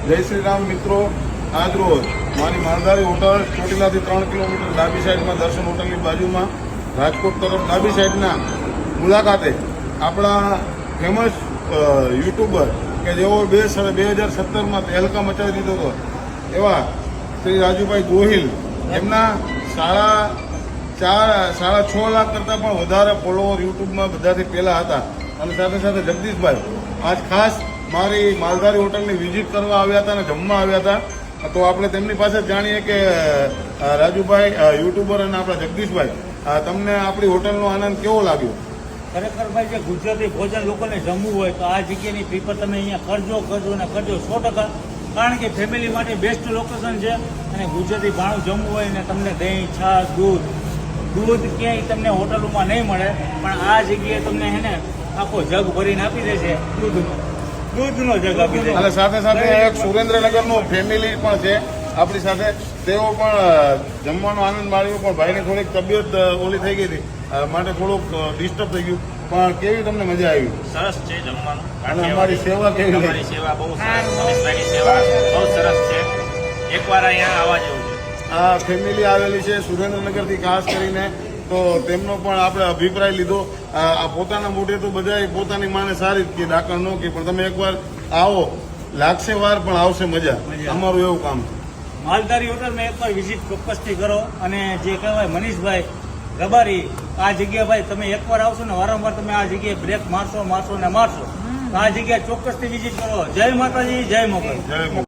જય શ્રી રામ મિત્રો, આજ રોજ મારી માલધારી હોટલ ચોટીલાથી 3 કિલોમીટર ડાબી સાઈડમાં દર્શન હોટલની બાજુમાં રાજકોટ તરફ ડાબી સાઈડના મુલાકાતે આપણા ફેમસ યુટ્યુબર કે જેઓ 2017માં તહેલકા મચાવી દીધો હતો એવા શ્રી રાજુભાઈ ગોહિલ, એમના સાડા 6 લાખ કરતાં પણ વધારે ફોલોવર યુટ્યુબમાં બધાથી પહેલાં હતા. અને સાથે સાથે જગદીશભાઈ આજ ખાસ મારી માલધારી હોટલની વિઝિટ કરવા આવ્યા હતા અને જમવા આવ્યા હતા. તો આપણે તેમની પાસે જાણીએ કે રાજુભાઈ યુટ્યુબર અને આપણા જગદીશભાઈ, તમને આપણી હોટલનો આનંદ કેવો લાગ્યો? ખરેખર ભાઈ, જે ગુજરાતી ભોજન લોકોને જમવું હોય તો આ જગ્યાની પ્રિફર તમે અહીંયા કરજો અને કરજો 100%. કારણ કે ફેમિલી માટે બેસ્ટ લોકેશન છે અને ગુજરાતી ભાણું જમવું હોય ને તમને દહીં, છાશ, દૂધ ક્યાંય તમને હોટલોમાં નહીં મળે, પણ આ જગ્યાએ તમને હે ને આખો જગ ભરીને આપી દેશે. દૂધનો જગ આપી દે. અને સાથે સાથે એક સુરેન્દ્રનગરનું ફેમિલી પણ છે આપણી સાથે, તેઓ પણ જમવાનો આનંદ માણ્યો. પણ ભાઈની થોડીક તબિયત ઓલી થઈ ગઈ હતી માટે થોડુંક ડિસ્ટર્બ થઈ ગયું. પણ કેવી તમને મજા આવી? સરસ છે જમવાનું. અને અમારી સેવા કેવી? અમારી સેવા બહુ સરસ, મનીષભાઈની સેવા બહુ સરસ છે. એકવાર અહીંયા આવવા જેવું છે. આ ફેમિલી આવેલી છે સુરેન્દ્રનગરથી ખાસ કરીને, તો તેમનો પણ આપણે અભિપ્રાય લીધો. આ પોતાના મોઢે તો બધા પોતાની માને સારી જ કે ડાકણ ન કે, પણ તમે એકવાર આવો, લાગશે વાર પણ આવશે મજા. અમારું એવું કામ છે. માલધારી હોટલમાં એકવાર વિઝિટ ચોક્કસથી કરો. અને જે કહેવાય મનીષભાઈ રબારી, આ જગ્યા ભાઈ તમે એકવાર આવશો ને વારંવાર તમે આ જગ્યાએ બ્રેક મારશો. તો આ જગ્યાએ ચોક્કસથી વિઝિટ કરો. જય માતાજી, જય મોગલ. જય મોગલ.